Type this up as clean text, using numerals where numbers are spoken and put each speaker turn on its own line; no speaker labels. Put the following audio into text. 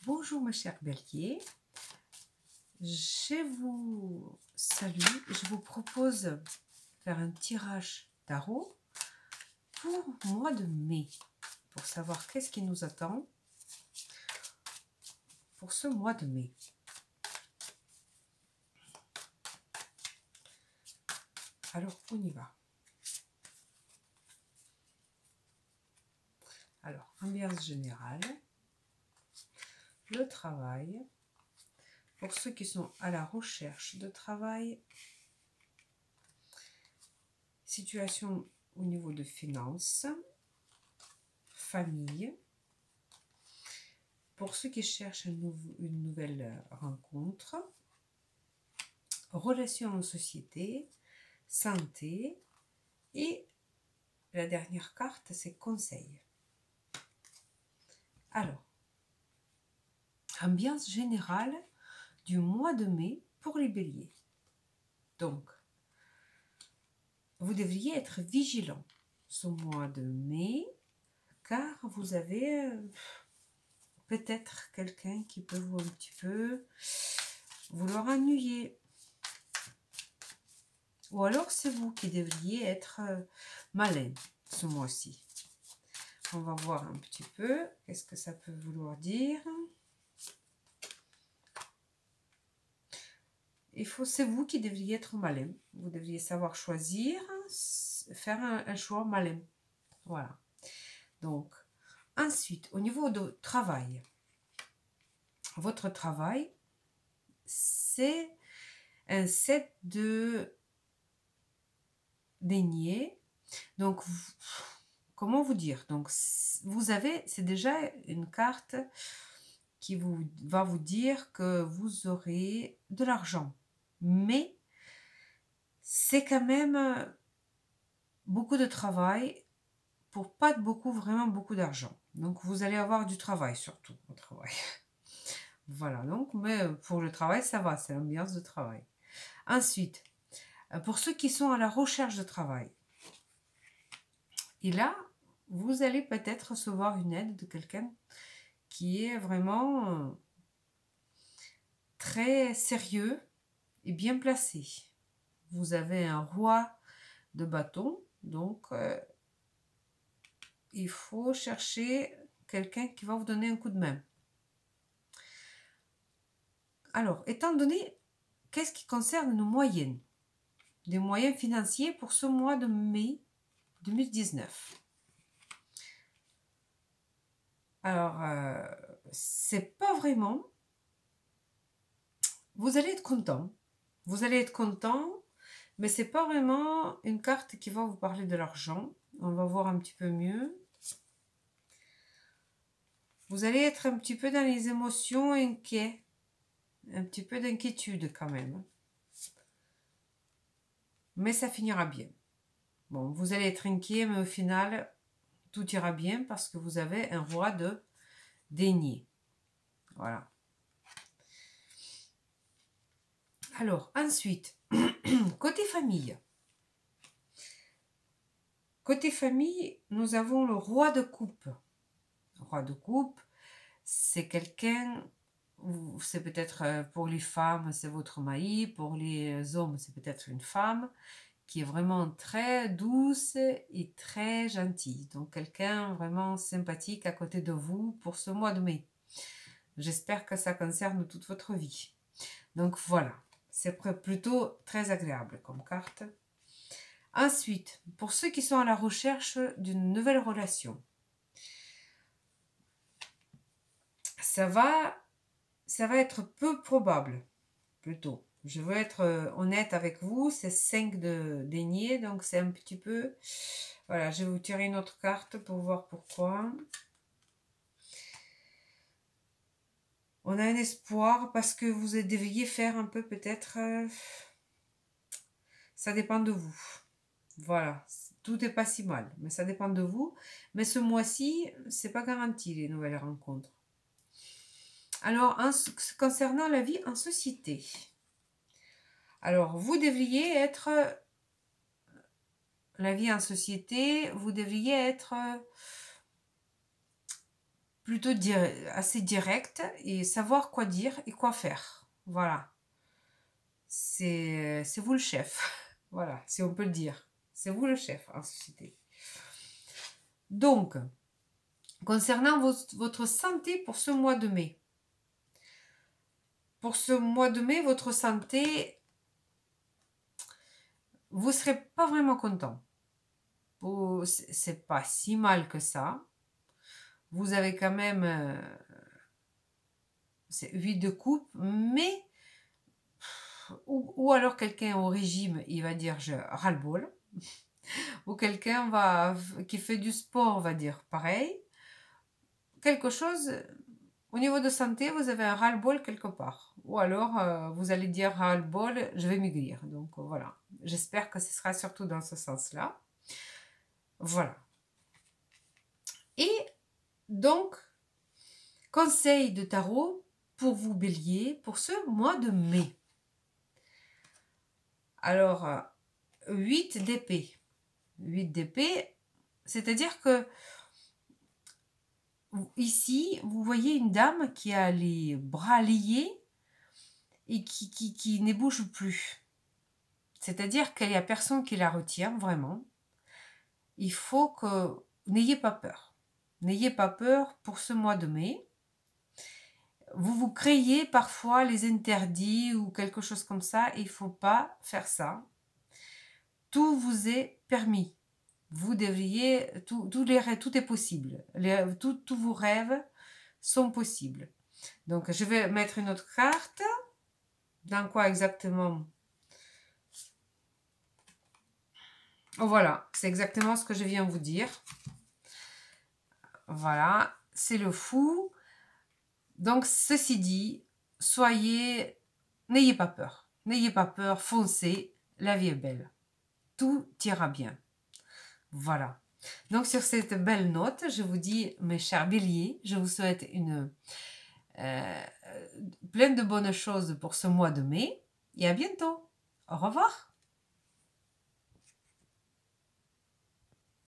Bonjour ma chère Bélier, je vous salue, je vous propose de faire un tirage tarot pour le mois de mai, pour savoir qu'est-ce qui nous attend pour ce mois de mai. Alors on y va. Alors, ambiance générale, le travail, pour ceux qui sont à la recherche de travail, situation au niveau de finances, famille, pour ceux qui cherchent une nouvelle rencontre, relations en société, santé, et la dernière carte, c'est conseil. Alors, ambiance générale du mois de mai pour les béliers. Donc, vous devriez être vigilant ce mois de mai, car vous avez peut-être quelqu'un qui peut vous un petit peu vouloir ennuyer. Ou alors c'est vous qui devriez être malin ce mois-ci. On va voir un petit peu qu'est-ce que ça peut vouloir dire. C'est vous qui devriez être malin. Vous devriez savoir choisir, faire un choix malin. Voilà. Donc, ensuite, au niveau de travail, votre travail, c'est un set de deniers. Donc, comment vous dire? Donc, vous avez, c'est déjà une carte qui va vous dire que vous aurez de l'argent. Mais c'est quand même beaucoup de travail pour pas vraiment beaucoup d'argent. Donc, vous allez avoir du travail surtout au travail. Voilà, donc, mais pour le travail, ça va, c'est l'ambiance de travail. Ensuite, pour ceux qui sont à la recherche de travail, et là, vous allez peut-être recevoir une aide de quelqu'un qui est vraiment très sérieux et bien placé. Vous avez un roi de bâton, donc il faut chercher quelqu'un qui va vous donner un coup de main. Alors, étant donné, qu'est-ce qui concerne nos moyennes, des moyens financiers pour ce mois de mai 2019. Alors, c'est pas vraiment. Vous allez être content. Vous allez être content, mais c'est pas vraiment une carte qui va vous parler de l'argent. On va voir un petit peu mieux. Vous allez être un petit peu dans les émotions, inquiets. Un petit peu d'inquiétude quand même. Mais ça finira bien. Bon, vous allez être inquiet, mais au final, tout ira bien parce que vous avez un roi de denier. Voilà. Alors, ensuite, côté famille. Côté famille, nous avons le roi de coupe. Le roi de coupe, c'est quelqu'un, c'est peut-être pour les femmes, c'est votre mari, pour les hommes, c'est peut-être une femme qui est vraiment très douce et très gentille. Donc, quelqu'un vraiment sympathique à côté de vous pour ce mois de mai. J'espère que ça concerne toute votre vie. Donc, voilà. C'est plutôt très agréable comme carte. Ensuite, pour ceux qui sont à la recherche d'une nouvelle relation, ça va être peu probable, plutôt. Je veux être honnête avec vous, c'est 5 de denier, donc c'est un petit peu... Voilà, je vais vous tirer une autre carte pour voir pourquoi. On a un espoir parce que vous devriez faire un peu peut-être... ça dépend de vous. Voilà, tout n'est pas si mal, mais ça dépend de vous. Mais ce mois-ci, c'est pas garanti les nouvelles rencontres. Alors, concernant la vie en société, alors vous devriez être... La vie en société, vous devriez être plutôt assez direct et savoir quoi dire et quoi faire. Voilà. C'est vous le chef. Voilà, si on peut le dire. C'est vous le chef en société. Donc, concernant votre santé pour ce mois de mai. Pour ce mois de mai, votre santé, vous ne serez pas vraiment content. C'est pas si mal que ça. Vous avez quand même 8 de coupe, mais ou alors quelqu'un au régime, il va dire je ras-le-bol, ou quelqu'un qui fait du sport va dire pareil. Quelque chose, au niveau de santé, vous avez un ras-le-bol quelque part. Ou alors, vous allez dire ras-le-bol, je vais maigrir. Donc voilà, j'espère que ce sera surtout dans ce sens-là. Voilà. Et donc, conseil de tarot pour vous bélier pour ce mois de mai. Alors, 8 d'épée. 8 d'épée, c'est-à-dire que ici, vous voyez une dame qui a les bras liés et qui ne bouge plus. C'est-à-dire qu'il n'y a personne qui la retient, vraiment. Il faut que... N'ayez pas peur. N'ayez pas peur pour ce mois de mai. Vous vous créez parfois les interdits ou quelque chose comme ça. Il ne faut pas faire ça. Tout vous est permis. Vous devriez... Tout est possible. Tous vos rêves sont possibles. Donc, je vais mettre une autre carte. Dans quoi exactement? Oh, voilà, c'est exactement ce que je viens de vous dire. Voilà, c'est le fou. Donc, ceci dit, n'ayez pas peur. N'ayez pas peur, foncez, la vie est belle. Tout ira bien. Voilà. Donc, sur cette belle note, je vous dis, mes chers béliers, je vous souhaite plein de bonnes choses pour ce mois de mai. Et à bientôt. Au revoir.